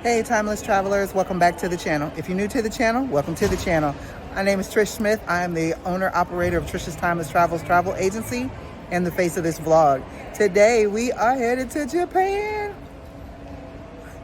Hey, timeless travelers, welcome back to the channel. If you're new to the channel, welcome to the channel. My name is Trish Smith. I am the owner operator of Trish's Timeless Travels travel agency and the face of this vlog. Today we are headed to Japan.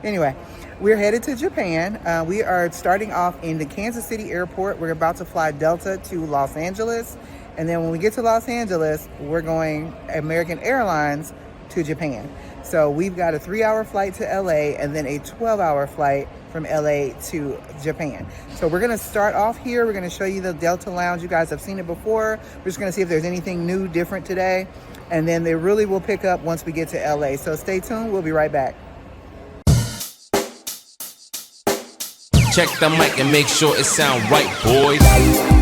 Anyway, we're headed to Japan. We are starting off in the Kansas City airport. We're about to fly Delta to Los Angeles. And then when we get to Los Angeles, we're going American Airlines to Japan. So we've got a 3-hour flight to LA and then a 12-hour flight from LA to Japan. So we're gonna start off here. We're gonna show you the Delta Lounge. You guys have seen it before. We're just gonna see if there's anything new, different today. And then they really will pick up once we get to LA. So stay tuned, we'll be right back. Check the mic and make sure it sound right, boys.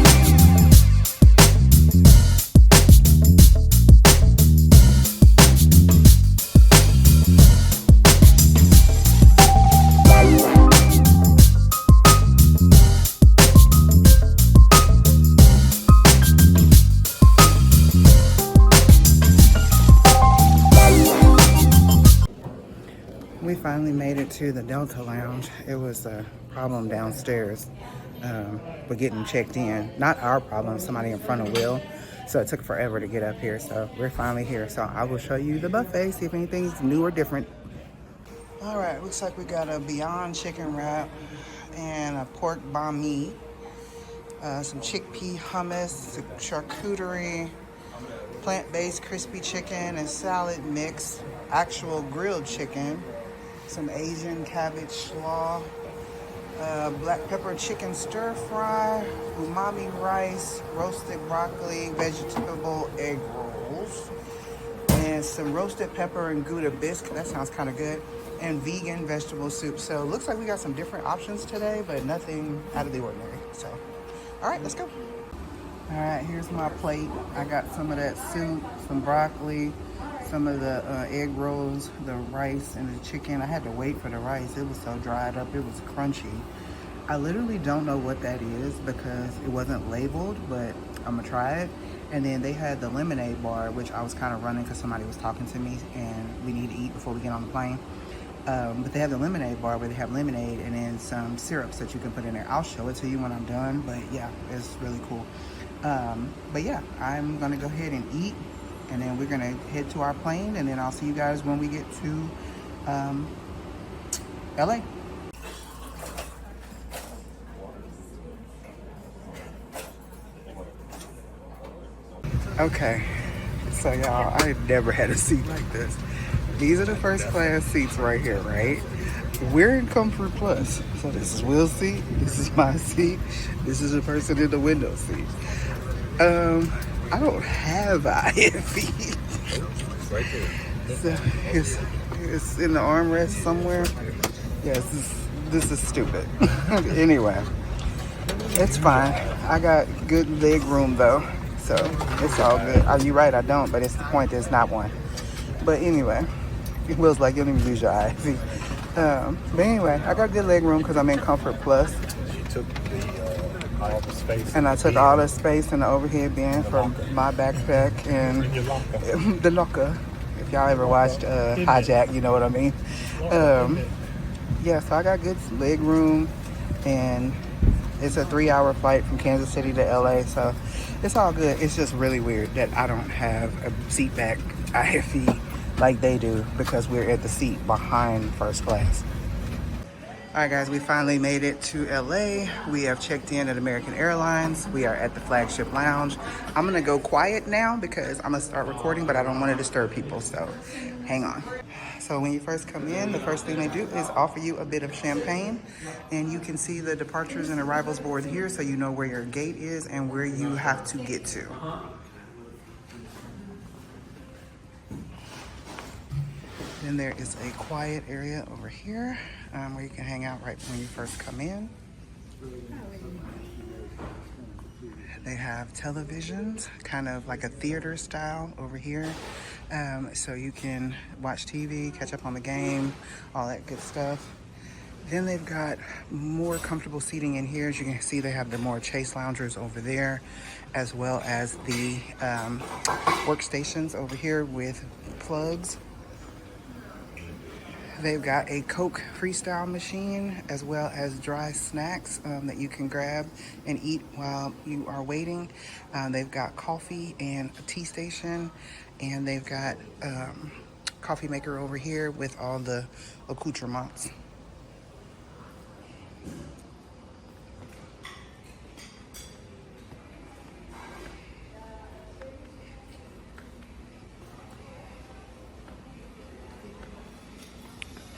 We finally made it to the Delta Lounge. It was a problem downstairs with getting checked in. Not our problem, somebody in front of Will. So it took forever to get up here. So we're finally here. So I will show you the buffet, see if anything's new or different. All right, looks like we got a Beyond chicken wrap and a pork banh mi, some chickpea hummus, some charcuterie, plant-based crispy chicken and salad mix, actual grilled chicken, some Asian cabbage slaw, black pepper chicken stir fry, umami rice, roasted broccoli, vegetable egg rolls, and some roasted pepper and Gouda bisque. That sounds kind of good. And vegan vegetable soup. So it looks like we got some different options today, but nothing out of the ordinary. So, all right, let's go. All right, here's my plate. I got some of that soup, some broccoli, some of the egg rolls, the rice, and the chicken. I had to wait for the rice. It was so dried up. It was crunchy. I literally don't know what that is because it wasn't labeled, but I'm gonna try it. And then they had the lemonade bar, which I was kind of running because somebody was talking to me and we need to eat before we get on the plane. But they have the lemonade bar where they have lemonade and then some syrups that you can put in there. I'll show it to you when I'm done, but yeah, it's really cool. But yeah, I'm gonna go ahead and eat and then we're gonna head to our plane and then I'll see you guys when we get to LA. Okay, so y'all, I've never had a seat like this. These are the first class seats right here, right? We're in Comfort Plus. So this is Will's seat, this is my seat, this is the person in the window seat. I don't have IFE. Right there. So it's in the armrest somewhere. Yes, this is stupid. Anyway, it's fine. I got good leg room though, so it's all good. Are you right? I don't, but it's the point. There's not one. But anyway, Will's like, you don't even use your IFE. But anyway, I got good leg room because I'm in Comfort Plus. You took all the space. And I took all the space in the overhead bin from my backpack and the locker. If y'all ever watched Hijack, you know what I mean. Yeah, so I got good leg room and it's a 3-hour flight from Kansas City to LA, so it's all good. It's just really weird that I don't have a seat back IFE like they do because we're at the seat behind first class. All right, guys, we finally made it to LA. We have checked in at American Airlines. We are at the Flagship Lounge. I'm gonna go quiet now because I'm gonna start recording, but I don't wanna disturb people, so hang on. So when you first come in, the first thing they do is offer you a bit of champagne, and you can see the departures and arrivals board here so you know where your gate is and where you have to get to. Then there is a quiet area over here where you can hang out right when you first come in. They have televisions, kind of like a theater style over here. So you can watch TV, catch up on the game, all that good stuff. Then they've got more comfortable seating in here. As you can see, they have the more chase loungers over there, as well as the workstations over here with plugs. They've got a Coke freestyle machine as well as dry snacks that you can grab and eat while you are waiting. They've got coffee and a tea station, and they've got coffee maker over here with all the accoutrements.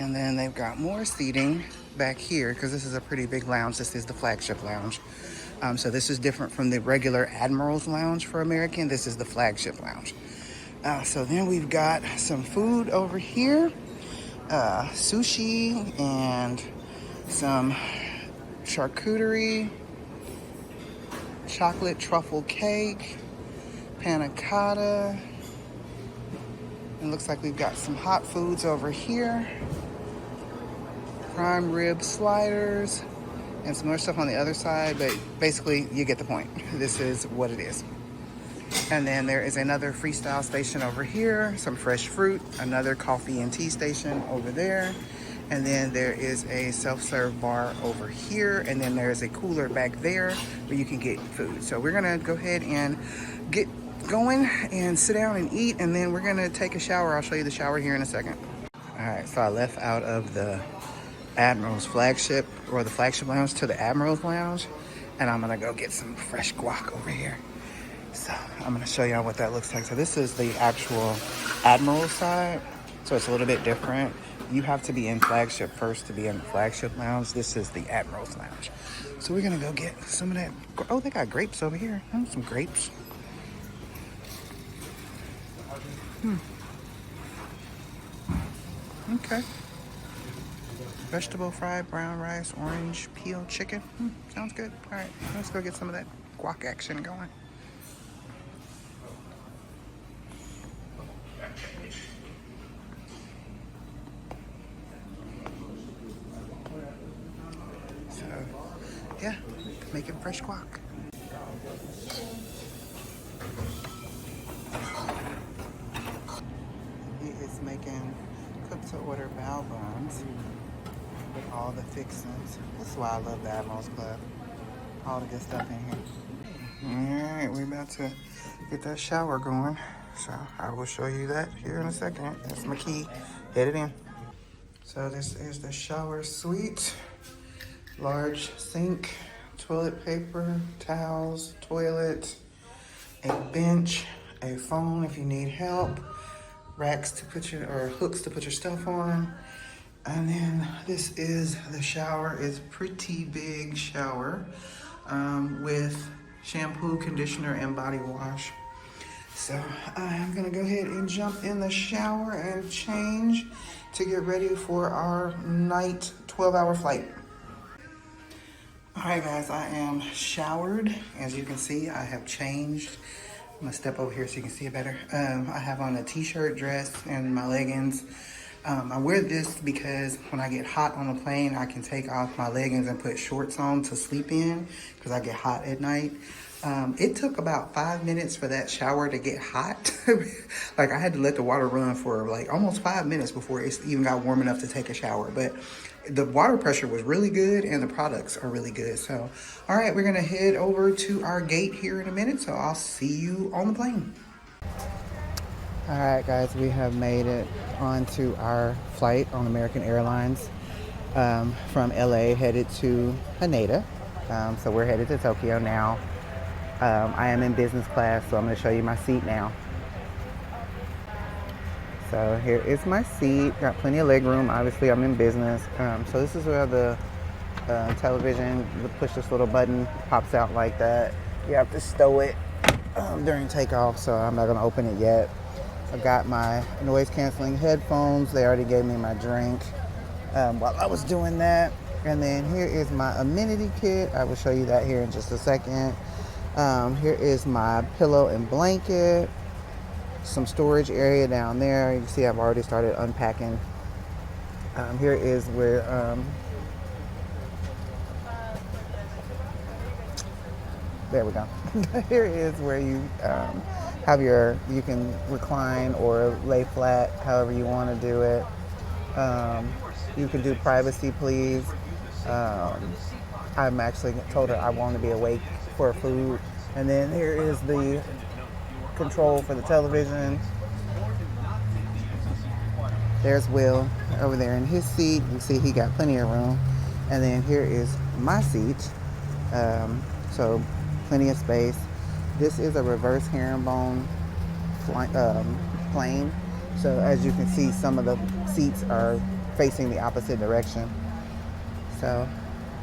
And then they've got more seating back here because this is a pretty big lounge. This is the Flagship Lounge. So this is different from the regular Admiral's Lounge for American. This is the Flagship Lounge. So then we've got some food over here. Sushi and some charcuterie, chocolate truffle cake, panna cotta. It looks like we've got some hot foods over here. Prime rib sliders and some more stuff on the other side, but basically you get the point. This is what it is. And then there is another freestyle station over here, some fresh fruit, another coffee and tea station over there. And then there is a self-serve bar over here. And then there's a cooler back there where you can get food. So we're gonna go ahead and get going and sit down and eat. And then we're gonna take a shower. I'll show you the shower here in a second. All right, so I left out of the Admiral's Flagship or the Flagship Lounge to the Admiral's Lounge. And I'm gonna go get some fresh guac over here. So I'm gonna show y'all what that looks like. So this is the actual Admiral side. So it's a little bit different. You have to be in Flagship first to be in the Flagship Lounge. This is the Admiral's Lounge. So we're gonna go get some of that. Oh, they got grapes over here. Some grapes. Okay. Vegetable fried brown rice, orange peel chicken. Sounds good. All right, let's go get some of that guac action going. So, yeah, making fresh guac. He is making cooked-to-order bao buns with all the fixings. This is why I love the Admiral's Club. All the good stuff in here. All right, we're about to get that shower going. So I will show you that here in a second. That's my key. Headed in. So this is the shower suite. Large sink, toilet paper, towels, toilet, a bench, a phone if you need help, racks to put your, or hooks to put your stuff on. And then this is the shower. It's pretty big shower with shampoo, conditioner, and body wash. So I'm gonna go ahead and jump in the shower and change to get ready for our night 12-hour flight. All right, guys, I am showered. As you can see, I have changed. I'm gonna step over here so you can see it better. I have on a t-shirt, dress, and my leggings. I wear this because when I get hot on the plane, I can take off my leggings and put shorts on to sleep in because I get hot at night. It took about 5 minutes for that shower to get hot. Like I had to let the water run for like almost 5 minutes before it even got warm enough to take a shower. But the water pressure was really good and the products are really good. So, all right, we're gonna head over to our gate here in a minute. So I'll see you on the plane. All right, guys, we have made it onto our flight on American Airlines from LA headed to Haneda. So we're headed to Tokyo now. I am in business class, so I'm going to show you my seat now. So here is my seat. Got plenty of leg room. Obviously, I'm in business. So this is where the television, you push this little button, pops out like that. You have to stow it during takeoff, so I'm not going to open it yet. I've got my noise-canceling headphones. They already gave me my drink while I was doing that. And then here is my amenity kit. I will show you that here in just a second. Here is my pillow and blanket. Some storage area down there. You can see I've already started unpacking. Here is where there we go. Here is where you have you can recline or lay flat, however you want to do it. You can do privacy, please. I'm actually told her I want to be awake for food. And then here is the control for the television. There's Will over there in his seat. You see he got plenty of room. And then here is my seat. So plenty of space. This is a reverse herringbone plane. So as you can see, some of the seats are facing the opposite direction. So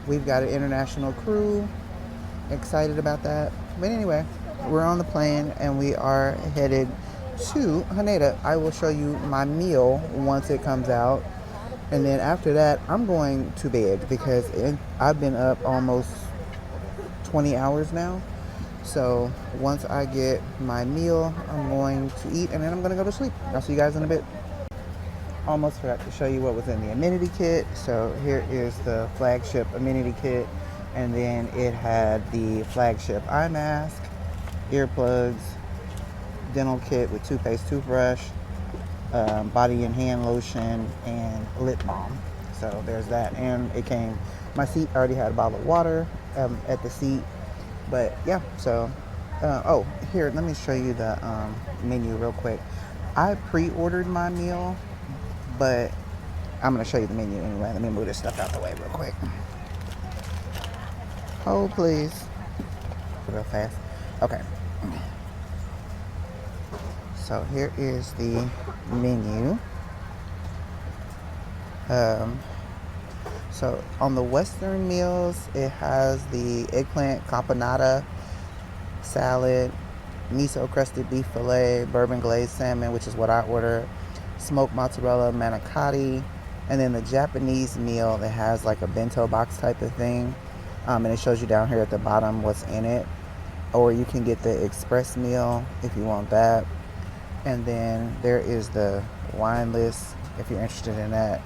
we've got an international crew. Excited about that. But anyway, we're on the plane and we are headed to Haneda. I will show you my meal once it comes out. And then after that, I'm going to bed because I've been up almost 20 hours now. So once I get my meal, I'm going to eat and then I'm going to go to sleep. I'll see you guys in a bit. Almost forgot to show you what was in the amenity kit. So here is the Flagship amenity kit. And then it had the Flagship eye mask, earplugs, dental kit with toothpaste, toothbrush, body and hand lotion, and lip balm. So there's that. And it came, my seat already had a bottle of water at the seat. But yeah, so, oh, here, let me show you the menu real quick. I pre-ordered my meal, but I'm going to show you the menu anyway. Let me move this stuff out the way real quick. Hold, please. Real fast. Okay. So here is the menu. So on the Western meals, it has the eggplant caponata salad, miso crusted beef fillet, bourbon glazed salmon, which is what I ordered, smoked mozzarella manicotti, and then the Japanese meal that has like a bento box type of thing. And it shows you down here at the bottom what's in it. Or you can get the express meal if you want that. And then there is the wine list if you're interested in that.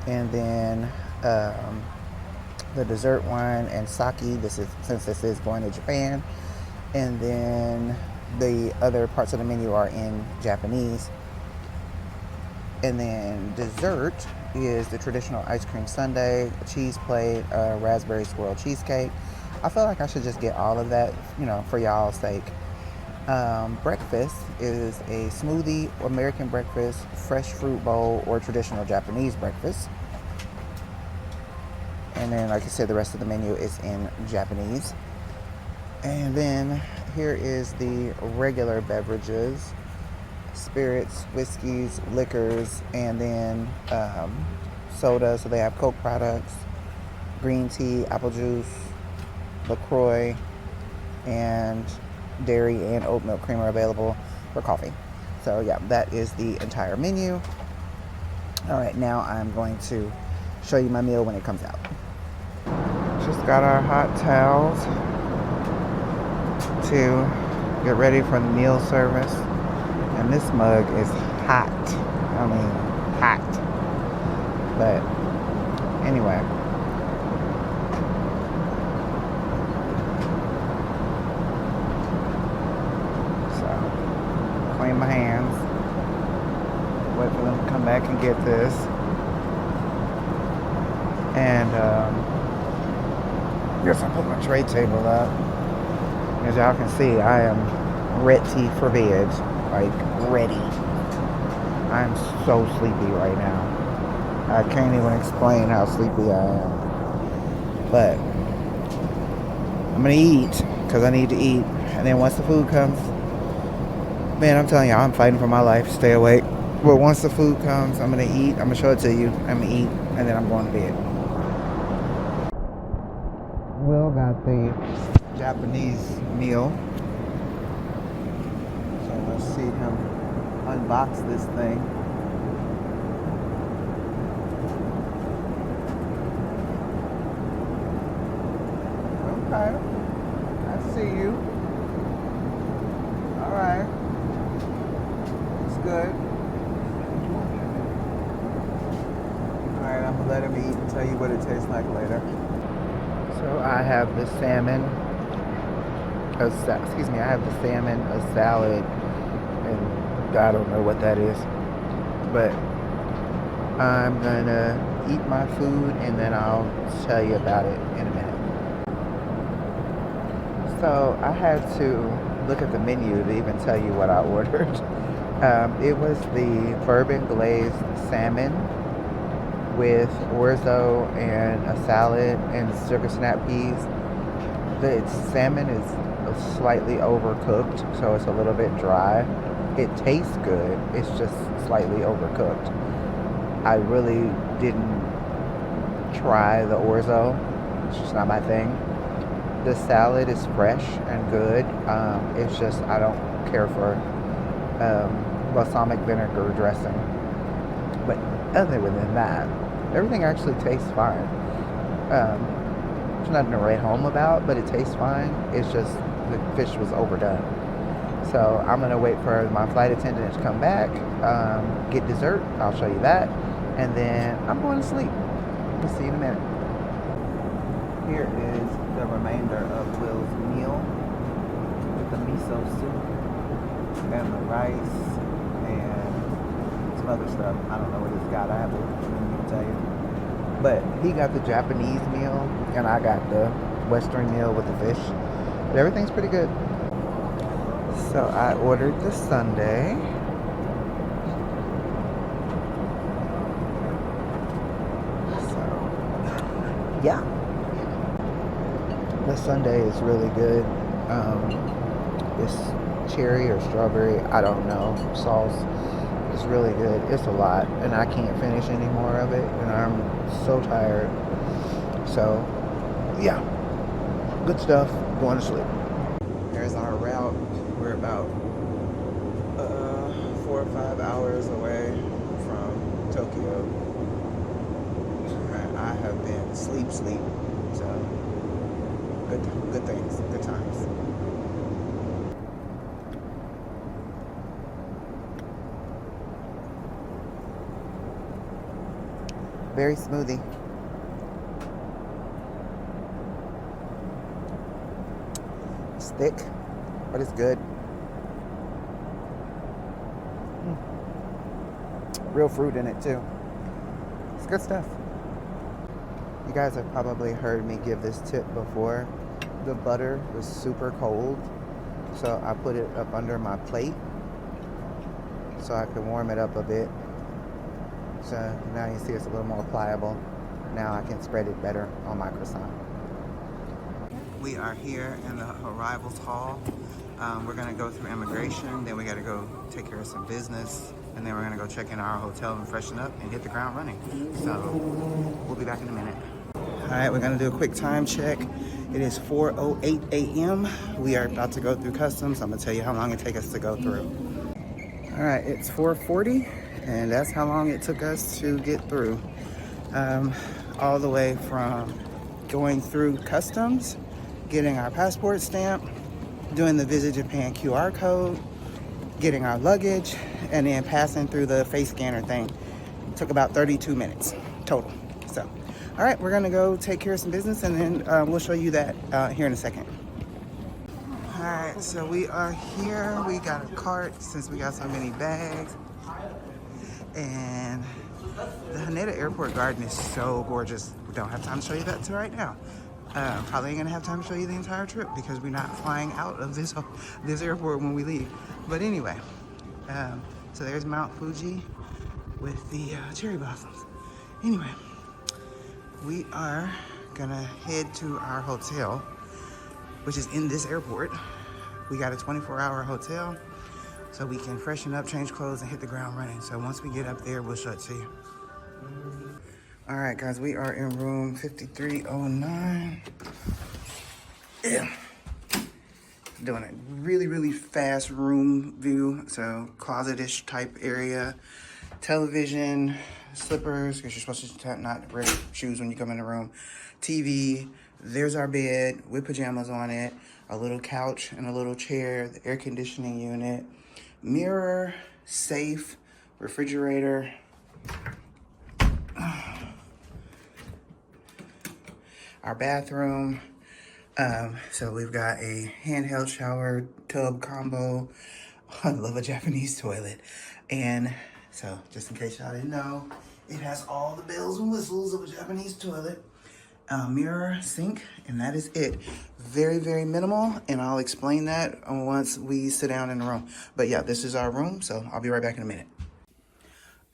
And then the dessert wine and sake. This is since this is going to Japan. And then the other parts of the menu are in Japanese. And then dessert is the traditional ice cream sundae, a cheese plate, a raspberry swirl cheesecake. I feel like I should just get all of that, you know, for y'all's sake. Breakfast is a smoothie, American breakfast, fresh fruit bowl, or traditional Japanese breakfast. And then, like I said, the rest of the menu is in Japanese. And then here is the regular beverages. Spirits, whiskeys, liquors, and then soda. So they have Coke products, green tea, apple juice, LaCroix, and dairy and oat milk creamer available for coffee. So yeah, that is the entire menu. All right, now I'm going to show you my meal when it comes out. Just got our hot towels to get ready for the meal service. And this mug is hot. I mean, hot. But anyway. So, clean my hands. Wait for them to come back and get this. And I guess I'll put my tray table up. As y'all can see, I am ready for bed. Like, ready. I'm so sleepy right now. I can't even explain how sleepy I am. But I'm gonna eat because I need to eat. And then once the food comes, man, I'm telling you, I'm fighting for my life. Stay awake. But once the food comes, I'm gonna eat. I'm gonna show it to you. I'm gonna eat, and then I'm going to bed. Will got the Japanese meal. Let's see him unbox this thing. Okay, I see you. All right, it's good. All right, I'm gonna let him eat and tell you what it tastes like later. So I have the salmon. I have the salmon, a salad, and I don't know what that is. But I'm gonna eat my food and then I'll tell you about it in a minute. So I had to look at the menu to even tell you what I ordered. It was the bourbon glazed salmon with orzo and a salad and sugar snap peas. The salmon is slightly overcooked, so it's a little bit dry. It tastes good, it's just slightly overcooked. I really didn't try the orzo. It's just not my thing. The salad is fresh and good. It's just I don't care for balsamic vinegar dressing. But other than that, everything actually tastes fine. There's nothing to write home about, but it tastes fine. It's just the fish was overdone. So I'm gonna wait for my flight attendant to come back, get dessert. I'll show you that. And then I'm going to sleep. We'll see you in a minute. Here is the remainder of Will's meal with the miso soup and the rice and some other stuff. I don't know what he's got. I have to tell you. But he got the Japanese meal and I got the Western meal with the fish. But everything's pretty good. So I ordered the sundae. Yeah, the sundae is really good. It's cherry or strawberry, I don't know, sauce. It's really good. It's a lot and I can't finish any more of it and I'm so tired. So yeah, good stuff. Going to sleep. There's our route. We're about 4 or 5 hours away from Tokyo. I have been sleep, so good things, good times. Very smoothie. It's thick, but it's good. Real fruit in it too. It's good stuff. You guys have probably heard me give this tip before. The butter was super cold, so I put it up under my plate so I could warm it up a bit. So now you see it's a little more pliable. Now I can spread it better on my croissant. We are here in the arrivals hall. We're gonna go through immigration, then we gotta go take care of some business, and then we're gonna go check in our hotel and freshen up and hit the ground running. So we'll be back in a minute. All right, we're gonna do a quick time check. It is 4:08 a.m. We are about to go through customs. I'm gonna tell you how long it takes us to go through. All right, it's 4:40, and that's how long it took us to get through. All the way from going through customs, getting our passport stamp, doing the Visit Japan QR code, getting our luggage, and then passing through the face scanner thing. It took about 32 minutes total. So, all right, we're gonna go take care of some business and then we'll show you that here in a second. All right, so we are here. We got a cart since we got so many bags. And the Haneda Airport garden is so gorgeous. We don't have time to show you that right now. Probably ain't gonna have time to show you the entire trip because we're not flying out of this airport when we leave. But anyway, so there's Mount Fuji with the cherry blossoms. Anyway, we are gonna head to our hotel, which is in this airport. We got a 24-hour hotel, so we can freshen up, change clothes, and hit the ground running. So once we get up there, we'll show it to you. All right, guys, we are in room 5309. Yeah. Doing a really, really fast room view. So closet-ish type area, television, slippers, because you're supposed to not wear shoes when you come in the room. TV, there's our bed with pajamas on it, a little couch and a little chair, the air conditioning unit, mirror, safe, refrigerator. Our bathroom. So we've got a handheld shower tub combo, I love a Japanese toilet. And so, just in case y'all didn't know, it has all the bells and whistles of a Japanese toilet. Mirror, sink, and that is it. Very, very minimal, and I'll explain that once we sit down in the room. But yeah, this is our room, so I'll be right back in a minute.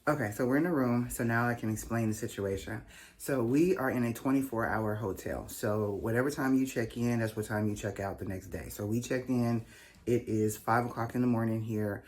Okay, so we're in the room, so now I can explain the situation. So we are in a 24-hour hotel. So whatever time you check in, that's what time you check out the next day. So we checked in, it is 5 o'clock in the morning here.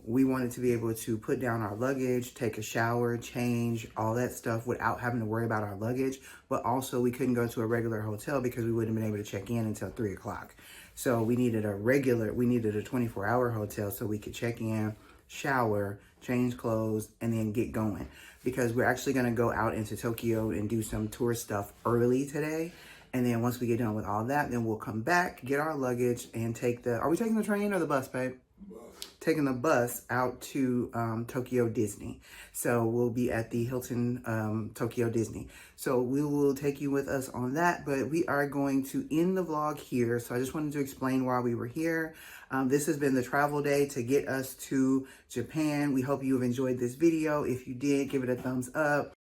We wanted to be able to put down our luggage, take a shower, change, all that stuff without having to worry about our luggage. But also we couldn't go to a regular hotel because we wouldn't have been able to check in until 3 o'clock. So we needed a 24-hour hotel so we could check in, shower, change clothes, and then get going. Because we're actually going to go out into Tokyo and do some tour stuff early today. And then once we get done with all that, then we'll come back, get our luggage, and are we taking the train or the bus, babe? Taking the bus out to Tokyo Disney. So we'll be at the Hilton Tokyo Disney. So we will take you with us on that, but we are going to end the vlog here. So I just wanted to explain why we were here. This has been the travel day to get us to Japan. We hope you have enjoyed this video. If you did, give it a thumbs up.